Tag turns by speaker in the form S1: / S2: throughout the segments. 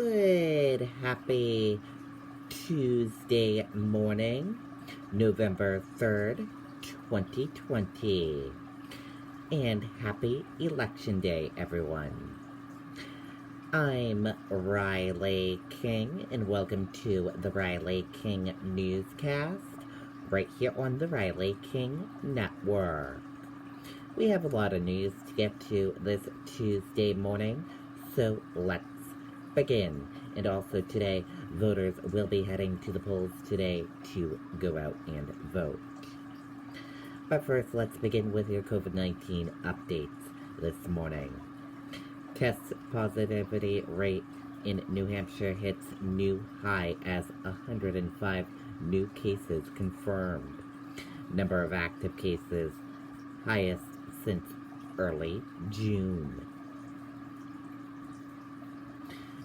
S1: Good, happy Tuesday morning, November 3rd, 2020. And happy Election Day, everyone. I'm Riley King, and welcome to the Riley King Newscast, right here on the Riley King Network. We have a lot of news to get to this Tuesday morning, so let's begin. And also today, voters will be heading to the polls today to go out and vote. But first, let's begin with your COVID-19 updates this morning. Test positivity rate in New Hampshire hits new high as 105 new cases confirmed. Number of active cases highest since early June.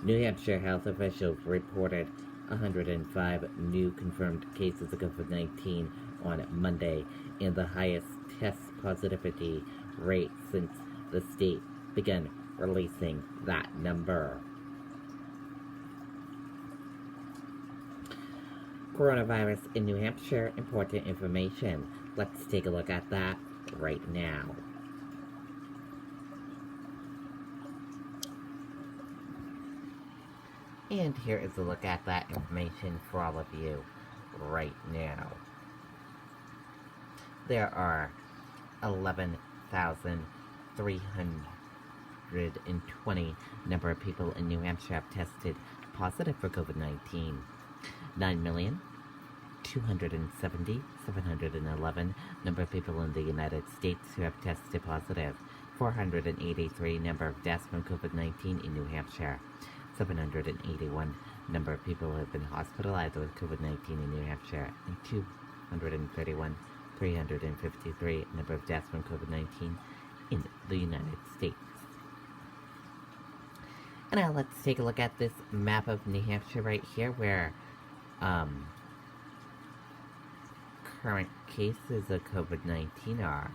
S1: New Hampshire health officials reported 105 new confirmed cases of COVID-19 on Monday, and the highest test positivity rate since the state began releasing that number. Coronavirus in New Hampshire, important information. Let's take a look at that right now. And here is a look at that information for all of you right now. There are 11,320 number of people in New Hampshire have tested positive for COVID-19. 9,270,711 number of people in the United States who have tested positive. 483 number of deaths from COVID-19 in New Hampshire. 781 number of people who have been hospitalized with COVID-19 in New Hampshire, and 353 number of deaths from COVID-19 in the United States. And now let's take a look at this map of New Hampshire right here, where current cases of COVID-19 are.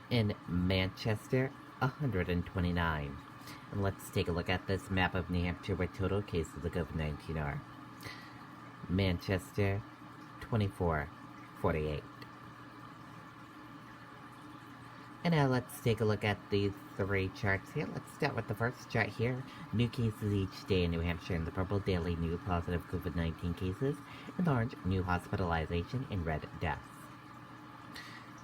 S1: In Manchester, 129. And let's take a look at this map of New Hampshire where total cases of COVID-19 are. Manchester, 2448. And now let's take a look at these three charts here. Let's start with the first chart here. New cases each day in New Hampshire. In the purple, daily new positive COVID-19 cases. In the orange, new hospitalization. In red, deaths.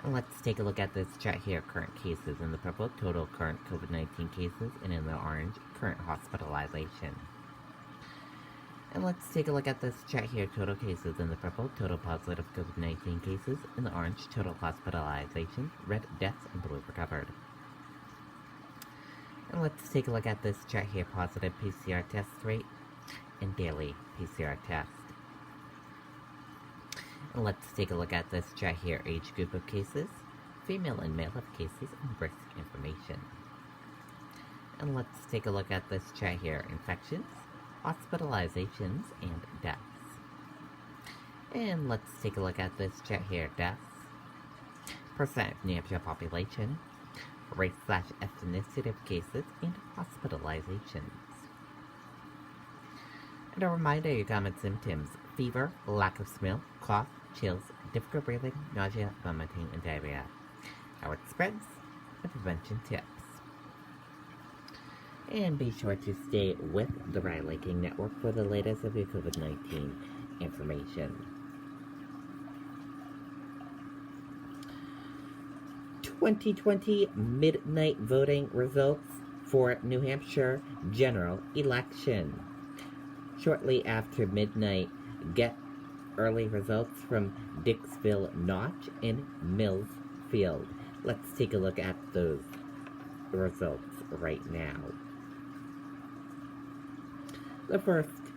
S1: And let's take a look at this chart here. Current cases in the purple, total current COVID-19 cases, and in the orange, current hospitalization. And let's take a look at this chart here. Total cases in the purple, total positive COVID-19 cases, in the orange, total hospitalization, red, deaths, and blue recovered. And let's take a look at this chart here. Positive PCR test rate and daily PCR test. And let's take a look at this chart here. Age group of cases, female and male of cases, and risk information. And let's take a look at this chart here. Infections, hospitalizations, and deaths. And let's take a look at this chart here. Deaths, percent of New Hampshire population, race/ethnicity of cases, and hospitalizations. And a reminder, your common symptoms: fever, lack of smell, cough, chills, difficult breathing, nausea, vomiting, and diarrhea. How it spreads, and prevention tips. And be sure to stay with the Riley King Network for the latest of your COVID-19 information. 2020 midnight voting results for New Hampshire general election. Shortly after midnight, get early results from Dixville Notch and Millsfield. Let's take a look at those results right now. The first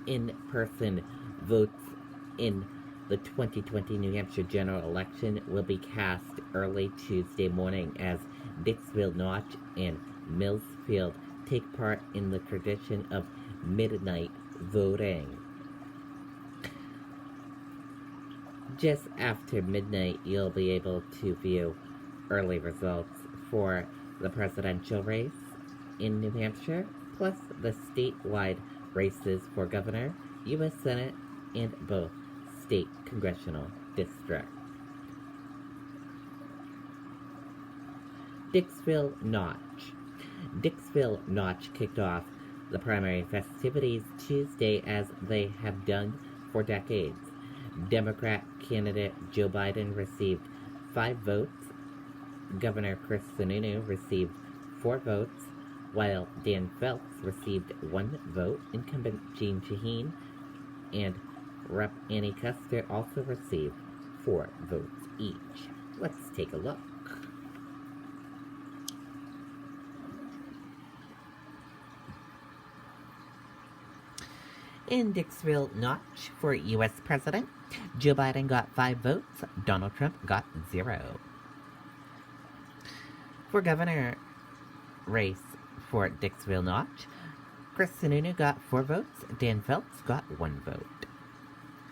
S1: in-person votes in the 2020 New Hampshire general election will be cast early Tuesday morning as Dixville Notch and Millsfield take part in the tradition of midnight voting. Just after midnight, you'll be able to view early results for the presidential race, in New Hampshire, plus the statewide races for governor, U.S. Senate, and both state congressional districts. Dixville Notch. Dixville Notch kicked off the primary festivities Tuesday as they have done for decades. Democrat candidate Joe Biden received 5 votes. Governor Chris Sununu received 4 votes, while Dan Phelps received 1 vote. Incumbent Jeanne Shaheen and Rep. Annie Custer also received 4 votes each. Let's take a look. In Dixville Notch for U.S. President, Joe Biden got 5 votes, Donald Trump got 0. For governor race for Dixville Notch, Chris Sununu got 4 votes, Dan Phelps got 1 vote.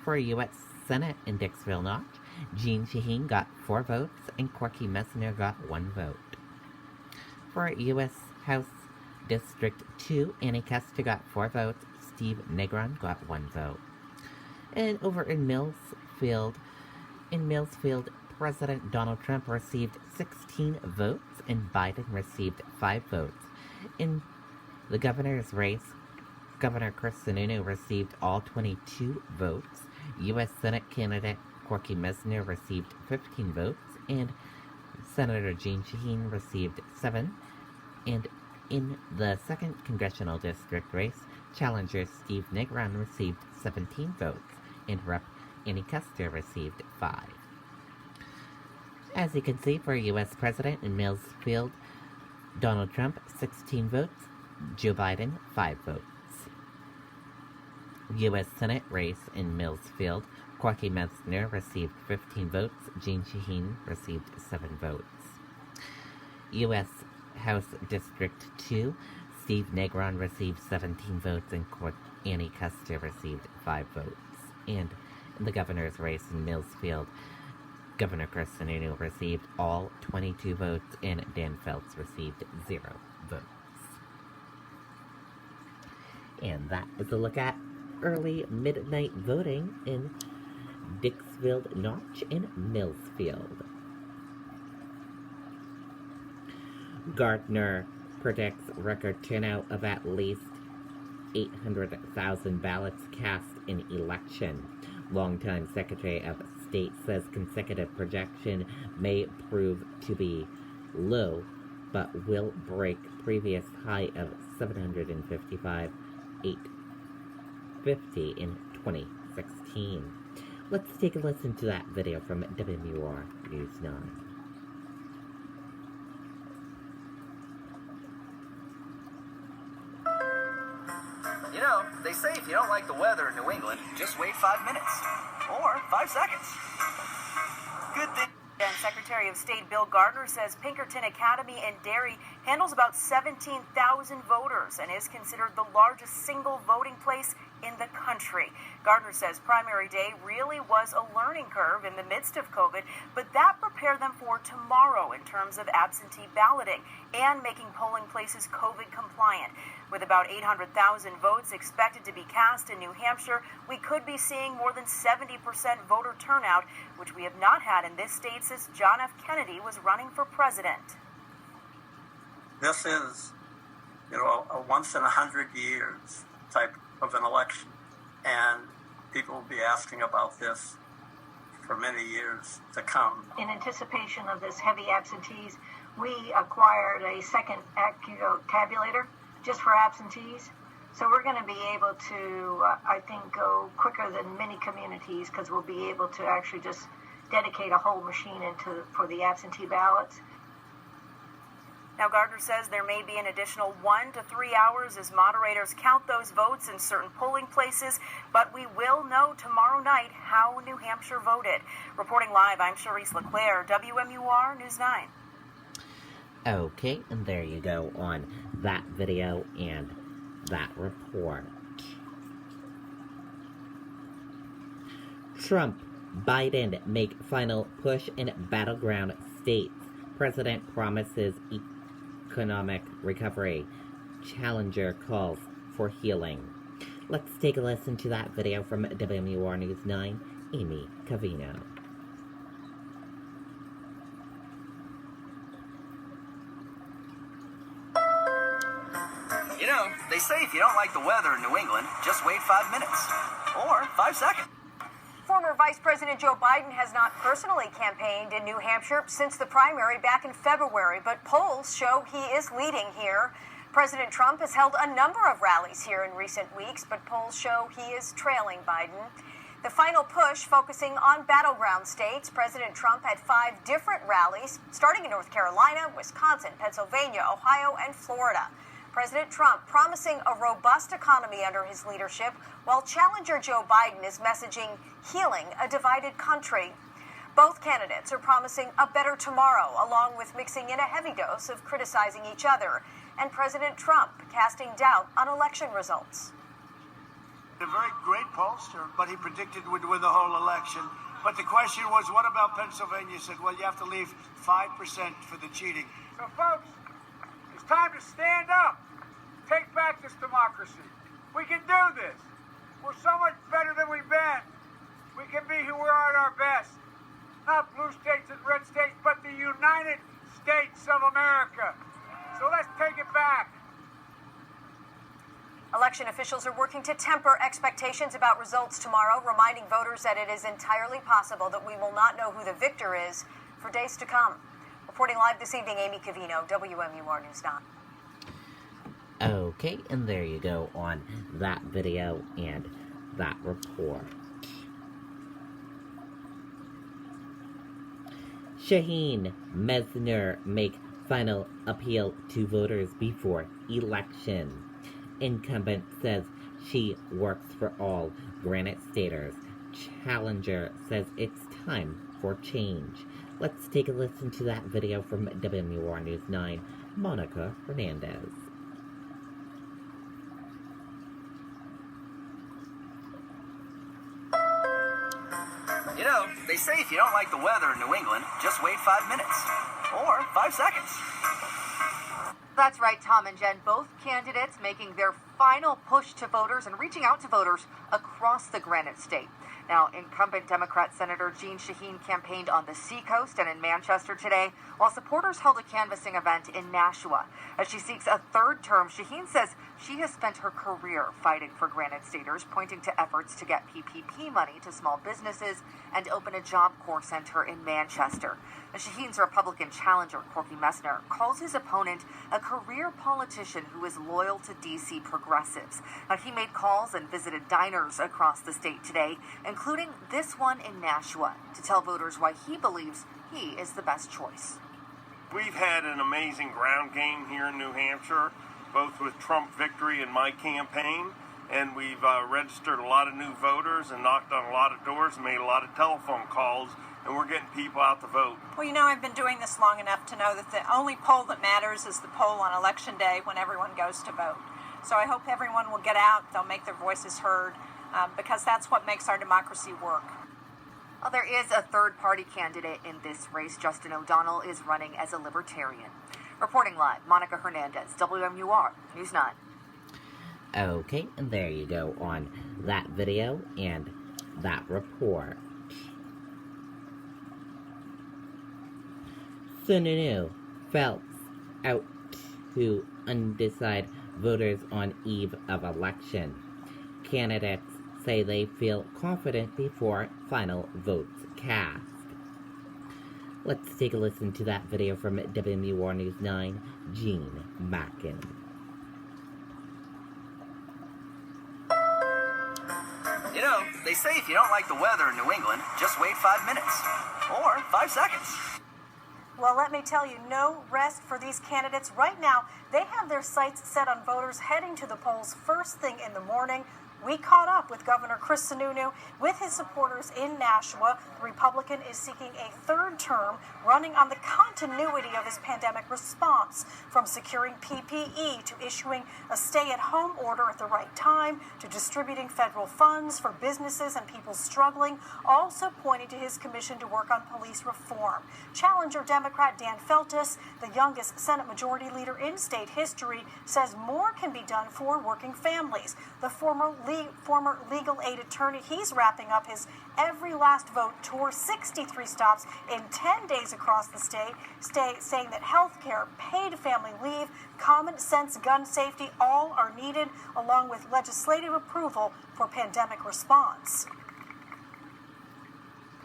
S1: For U.S. Senate in Dixville Notch, Jeanne Shaheen got 4 votes, and Corky Messner got 1 vote. For U.S. House District 2, Annie Custer got 4 votes, Steve Negron got 1 vote. And over in Millsfield, President Donald Trump received 16 votes and Biden received 5 votes. In the governor's race, Governor Chris Sununu received all 22 votes. U.S. Senate candidate Corky Messner received 15 votes, and Senator Jeanne Shaheen received 7. And in the 2nd Congressional District race, challenger Steve Negron received 17 votes, and Rep. Annie Custer received 5. As you can see, for U.S. President in Millsfield, Donald Trump, 16 votes, Joe Biden, 5 votes. U.S. Senate race in Millsfield, Corky Messner received 15 votes, Jeanne Shaheen received 7 votes. U.S. House District 2, Steve Negron received 17 votes and Annie Custer received 5 votes. And in the governor's race in Millsfield, Governor Chris Sununu received all 22 votes and Dan Phelps received 0 votes. And that is a look at early midnight voting in Dixville Notch and Millsfield. Gardner predicts record turnout of at least 800,000 ballots cast in election. Longtime Secretary of State says consecutive projection may prove to be low, but will break previous high of 755, 850 in 2016. Let's take a listen to that video from WMUR News 9.
S2: You know, they say if you don't like the weather in New England, just wait 5 minutes. Or 5 seconds. Good thing.
S3: And Secretary of State Bill Gardner says Pinkerton Academy in Derry handles about 17,000 voters and is considered the largest single voting place in the country. Gardner says primary day really was a learning curve in the midst of COVID, but that prepared them for tomorrow in terms of absentee balloting and making polling places COVID compliant. With about 800,000 votes expected to be cast in New Hampshire, we could be seeing more than 70% voter turnout, which we have not had in this state since John F. Kennedy was running for president.
S4: This is, a once in 100 years type of an election, and people will be asking about this for many years to come.
S5: In anticipation of this heavy absentees, we acquired a second AccuVote tabulator just for absentees. So we're going to be able to, I think, go quicker than many communities because we'll be able to actually just dedicate a whole machine for the absentee ballots.
S3: Now, Gardner says there may be an additional 1 to 3 hours as moderators count those votes in certain polling places, but we will know tomorrow night how New Hampshire voted. Reporting live, I'm Charisse LeClaire, WMUR News 9.
S1: Okay, and there you go on that video and that report. Trump, Biden make final push in battleground states. President promises economic recovery. challenger calls for healing. Let's take a listen to that video from WMUR News 9, Amy Cavino.
S2: You know, they say if you don't like the weather in New England, just wait 5 minutes. Or 5 seconds.
S3: Former Vice President Joe Biden has not personally campaigned in New Hampshire since the primary back in February, but polls show he is leading here. President Trump has held a number of rallies here in recent weeks, but polls show he is trailing Biden. The final push focusing on battleground states. President Trump had 5 different rallies, starting in North Carolina, Wisconsin, Pennsylvania, Ohio, and Florida. President Trump promising a robust economy under his leadership, while challenger Joe Biden is messaging healing a divided country. Both candidates are promising a better tomorrow, along with mixing in a heavy dose of criticizing each other, and President Trump casting doubt on election results.
S6: A very great pollster, but he predicted would win the whole election. But the question was, what about Pennsylvania? He said, well, you have to leave 5% for the cheating.
S7: So, folks, it's time to stand up. Take back this democracy. We can do this. We're so much better than we've been. We can be who we are at our best. Not blue states and red states, but the United States of America. So let's take it back.
S3: Election officials are working to temper expectations about results tomorrow, reminding voters that it is entirely possible that we will not know who the victor is for days to come. Reporting live this evening, Amy Cavino, WMUR News 9.
S1: Okay, and there you go on that video and that report. Shaheen Mesner make final appeal to voters before election. Incumbent says she works for all Granite Staters. Challenger says it's time for change. Let's take a listen to that video from WMUR News 9, Monica Hernandez.
S2: You know, they say if you don't like the weather in New England, just wait 5 minutes. Or 5 seconds.
S8: That's right, Tom and Jen. Both candidates making their final push to voters and reaching out to voters across the Granite State. Now, incumbent Democrat Senator Jeanne Shaheen campaigned on the Seacoast and in Manchester today, while supporters held a canvassing event in Nashua. As she seeks a third term, Shaheen says she has spent her career fighting for Granite Staters, pointing to efforts to get PPP money to small businesses and open a Job Corps center in Manchester. Shaheen's Republican challenger, Corky Messner, calls his opponent a career politician who is loyal to D.C. progressives. Now, he made calls and visited diners across the state today, including this one in Nashua, to tell voters why he believes he is the best choice.
S9: We've had an amazing ground game here in New Hampshire, both with Trump victory and my campaign, and we've registered a lot of new voters and knocked on a lot of doors and made a lot of telephone calls, and we're getting people out to vote.
S10: Well, you know, I've been doing this long enough to know that the only poll that matters is the poll on Election Day when everyone goes to vote. So I hope everyone will get out, they'll make their voices heard, because that's what makes our democracy work.
S8: Well, there is a third-party candidate in this race. Justin O'Donnell is running as a libertarian. Reporting live, Monica Hernandez, WMUR News 9.
S1: Okay, and there you go on that video and that report. Sununu Phelps out to undecided voters on eve of election. Candidates say they feel confident before final votes cast. Let's take a listen to that video from WMUR News 9, Jean Mackin.
S2: You know, they say if you don't like the weather in New England, just wait 5 minutes. Or 5 seconds.
S3: Well, let me tell you, no rest for these candidates. Right now, they have their sights set on voters heading to the polls first thing in the morning,
S11: We caught up with Governor Chris Sununu with his supporters in Nashua. The Republican is seeking a third term, running on the continuity of his pandemic response, from securing PPE to issuing a stay-at-home order at the right time to distributing federal funds for businesses and people struggling, also pointing to his commission to work on police reform. Challenger Democrat Dan Feltus, the youngest Senate Majority Leader in state history, says more can be done for working families. The former legal aid attorney, he's wrapping up his Every Last Vote tour, 63 stops in 10 days across the state, saying that health care, paid family leave, common sense gun safety, all are needed, along with legislative approval for pandemic response.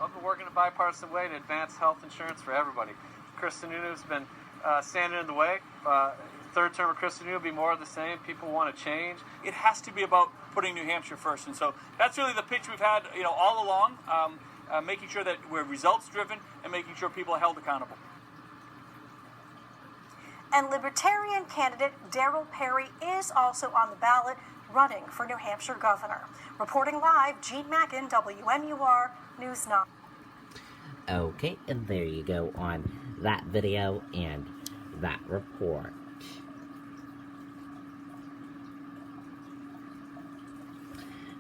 S12: I've been working in a bipartisan way to advance health insurance for everybody. Chris Sununu's been standing in the way. Third term of Chris Sununu will be more of the same. People want to change.
S13: It has to be about putting New Hampshire first, and so that's really the pitch we've had, all along. Making sure that we're results driven and making sure people are held accountable.
S11: And Libertarian candidate Darryl Perry is also on the ballot, running for New Hampshire governor. Reporting live, Jean Mackin, WMUR News 9.
S1: Okay, and there you go on that video and that report.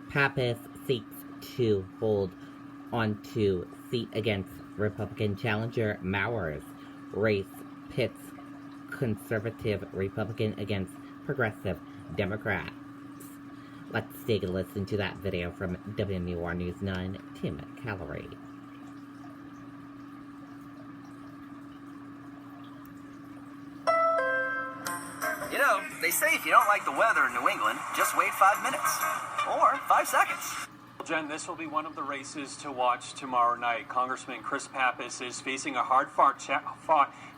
S1: Pappas seeks to hold onto seat against Republican challenger Mowers. Race pits conservative Republican against progressive Democrats. Let's take a listen to that video from WMUR News 9, Tim Callery.
S2: You know, they say if you don't like the weather in New England, just wait 5 minutes. Or 5 seconds.
S14: Jen, this will be one of the races to watch tomorrow night. Congressman Chris Pappas is facing a hard-fought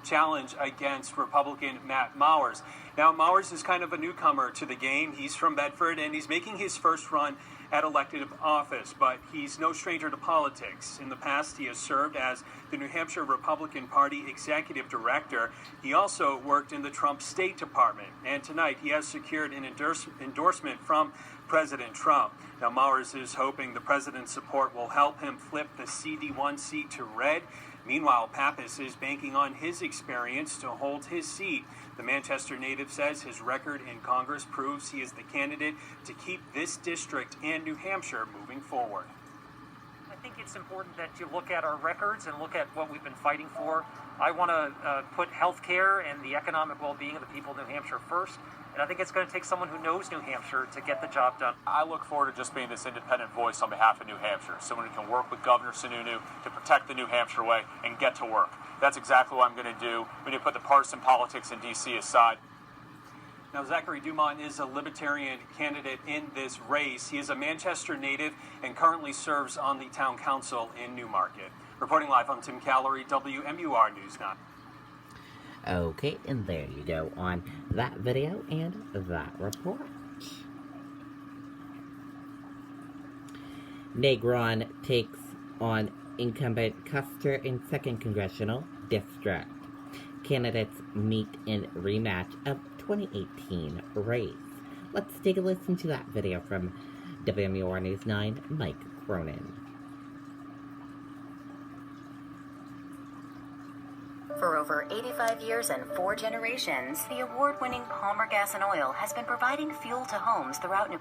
S14: challenge against Republican Matt Mowers. Now, Mowers is kind of a newcomer to the game. He's from Bedford, and he's making his first run at elected office, but he's no stranger to politics. In the past, he has served as the New Hampshire Republican Party Executive Director. He also worked in the Trump State Department, and tonight he has secured an endorsement from President Trump. Now, Mowers is hoping the president's support will help him flip the CD1 seat to red. Meanwhile, Pappas is banking on his experience to hold his seat. The Manchester native says his record in Congress proves he is the candidate to keep this district and New Hampshire moving forward.
S15: I think it's important that you look at our records and look at what we've been fighting for. I want to put health care and the economic well-being of the people of New Hampshire first. And I think it's going to take someone who knows New Hampshire to get the job done.
S16: I look forward to just being this independent voice on behalf of New Hampshire, someone who can work with Governor Sununu to protect the New Hampshire way and get to work. That's exactly what I'm going to do. We need to put the partisan politics in D.C. aside.
S14: Now, Zachary Dumont is a Libertarian candidate in this race. He is a Manchester native and currently serves on the town council in Newmarket. Reporting live, I'm Tim Callery, WMUR News 9.
S1: Okay, and there you go on that video and that report. Negron takes on incumbent Custer in 2nd Congressional District. Candidates meet in rematch of 2018 race. Let's take a listen to that video from WMUR News 9, Mike Cronin.
S17: For over 85 years and 4 generations, the award-winning Palmer Gas and Oil has been providing fuel to homes throughout New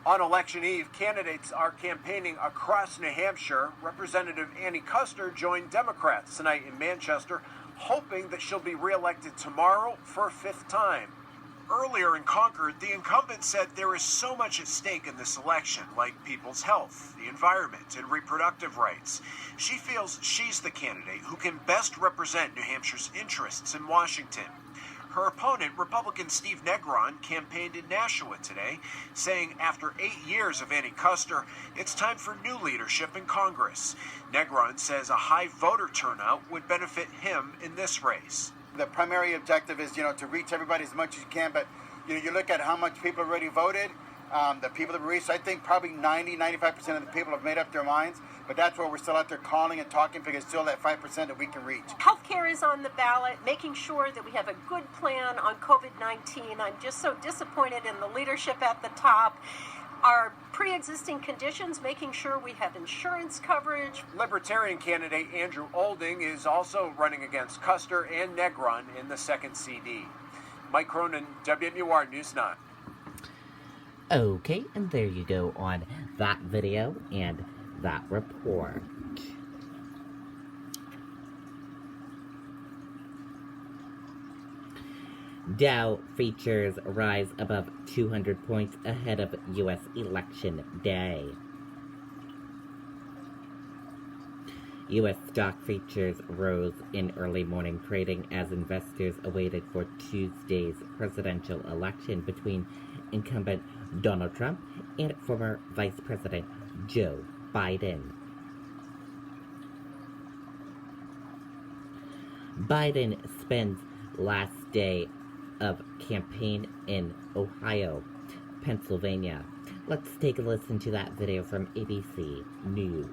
S18: On election eve, candidates are campaigning across New Hampshire. Representative Annie Custer joined Democrats tonight in Manchester, hoping that she'll be reelected tomorrow for a 5th time. Earlier in Concord, the incumbent said there is so much at stake in this election, like people's health, the environment, and reproductive rights. She feels she's the candidate who can best represent New Hampshire's interests in Washington. Her opponent, Republican Steve Negron, campaigned in Nashua today, saying after 8 years of Annie Custer, it's time for new leadership in Congress. Negron says a high voter turnout would benefit him in this race.
S19: The primary objective is, to reach everybody as much as you can, but, you look at how much people already voted, the people that reached, I think probably 95% of the people have made up their minds, but that's where we're still out there calling and talking because still that 5% that we can reach.
S20: Healthcare is on the ballot, making sure that we have a good plan on COVID-19. I'm just so disappointed in the leadership at the top. our pre-existing conditions, making sure we have insurance coverage.
S18: Libertarian candidate Andrew Olding is also running against Custer and Negron in the second CD. Mike Cronin, WMUR News 9.
S1: Okay, and there you go on that video and that report. Dow futures rise above 200 points ahead of U.S. election day. U.S. stock futures rose in early morning trading as investors awaited for Tuesday's presidential election between incumbent Donald Trump and former Vice President Joe Biden. Biden spends last day of campaign in Ohio, Pennsylvania. Let's take a listen to that video from ABC News.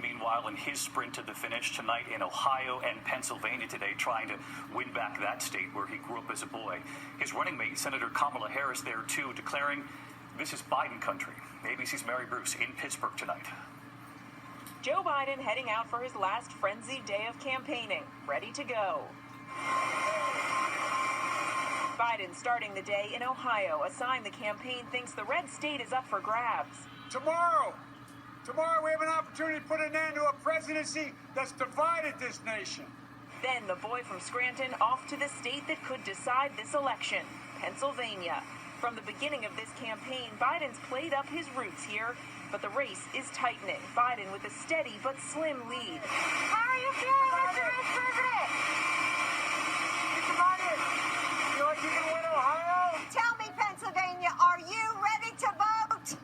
S21: Meanwhile, in his sprint to the finish tonight in Ohio and Pennsylvania today, trying to win back that state where he grew up as a boy. His running mate, Senator Kamala Harris, there too, declaring this is Biden country. ABC's Mary Bruce in Pittsburgh tonight.
S22: Joe Biden heading out for his last frenzied day of campaigning, ready to go. Biden starting the day in Ohio, a sign the campaign thinks the red state is up for grabs.
S7: Tomorrow we have an opportunity to put an end to a presidency that's divided this nation.
S22: Then the boy from Scranton off to the state that could decide this election, Pennsylvania. From the beginning of this campaign, Biden's played up his roots here, but the race is tightening. Biden with a steady but slim lead.
S23: How are you feeling, Mr. Vice President?
S7: Mr. Biden, you feel like you can win Ohio?
S23: Tell me, Pennsylvania, are you ready to vote?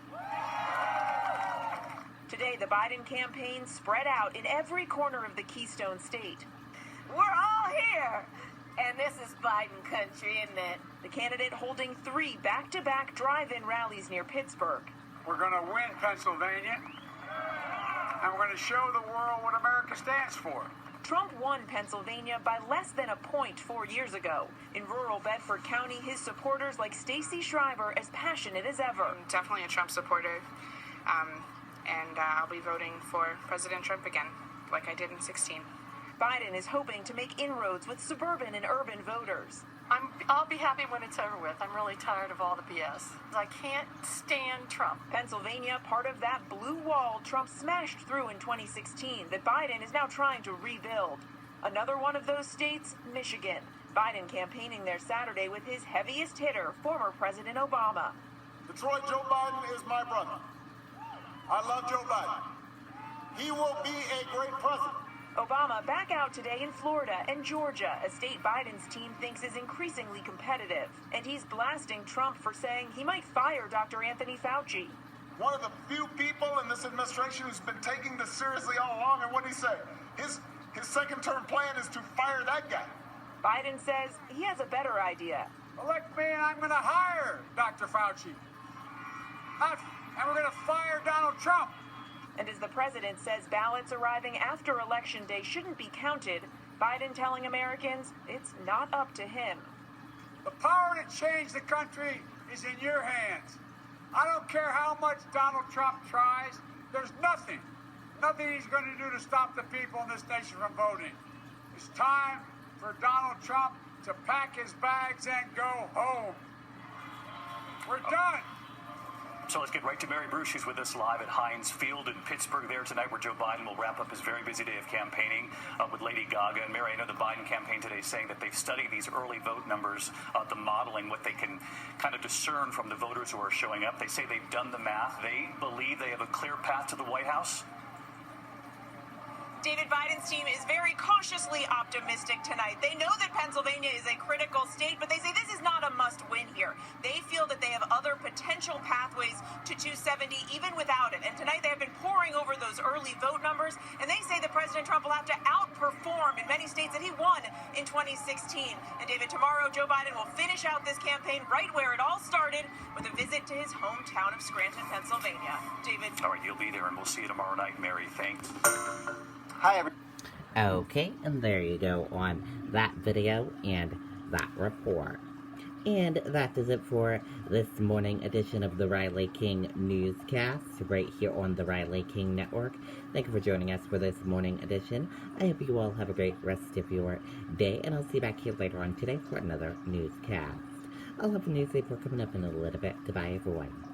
S22: Today, the Biden campaign spread out in every corner of the Keystone State.
S23: We're all here. And this is Biden country, isn't it?
S22: The candidate holding 3 back-to-back drive-in rallies near Pittsburgh.
S7: We're going to win Pennsylvania, and we're going to show the world what America stands for.
S22: Trump won Pennsylvania by less than a point 4 years ago. In rural Bedford County, his supporters like Stacey Shriver as passionate as ever.
S24: I'm definitely a Trump supporter, and I'll be voting for President Trump again, like I did in 2016.
S22: Biden is hoping to make inroads with suburban and urban voters.
S20: I'll be happy when it's over with. I'm really tired of all the BS. I can't stand Trump.
S22: Pennsylvania, part of that blue wall Trump smashed through in 2016 that Biden is now trying to rebuild. Another one of those states, Michigan. Biden campaigning there Saturday with his heaviest hitter, former President Obama.
S25: Detroit, Joe Biden is my brother. I love Joe Biden. He will be a great president.
S22: Obama back out today in Florida and Georgia, a state Biden's team thinks is increasingly competitive. And he's blasting Trump for saying he might fire Dr. Anthony Fauci.
S25: One of the few people in this administration who's been taking this seriously all along, and what did he say? His second-term plan is to fire that guy.
S22: Biden says he has a better idea.
S7: Elect me and I'm going to hire Dr. Fauci. And we're going to fire Donald Trump.
S22: And as the president says ballots arriving after Election Day shouldn't be counted, Biden telling Americans it's not up to him.
S7: The power to change the country is in your hands. I don't care how much Donald Trump tries. There's nothing he's going to do to stop the people in this nation from voting. It's time for Donald Trump to pack his bags and go home. We're done.
S21: So let's get right to Mary Bruce. She's with us live at Heinz Field in Pittsburgh there tonight, where Joe Biden will wrap up his very busy day of campaigning with Lady Gaga. And Mary, I know the Biden campaign today is saying that they've studied these early vote numbers, the modeling, what they can kind of discern from the voters who are showing up. They say they've done the math. They believe they have a clear path to the White House.
S22: David Biden's team is very cautiously optimistic tonight. They know that Pennsylvania is a critical state, but they say this is not a must-win here. They feel that they have other potential pathways to 270 even without it. And tonight they have been poring over those early vote numbers, and they say that President Trump will have to outperform in many states that he won in 2016. And David, tomorrow Joe Biden will finish out this campaign right where it all started with a visit to his hometown of Scranton, Pennsylvania. David.
S21: All right, you'll be there, and we'll see you tomorrow night, Mary. Thanks.
S19: Hi, everyone.
S1: Okay, and there you go on that video and that report. And that does it for this morning edition of the Riley King Newscast right here on the Riley King Network. Thank you for joining us for this morning edition. I hope you all have a great rest of your day, and I'll see you back here later on today for another newscast. I'll have a news report coming up in a little bit. Goodbye, everyone.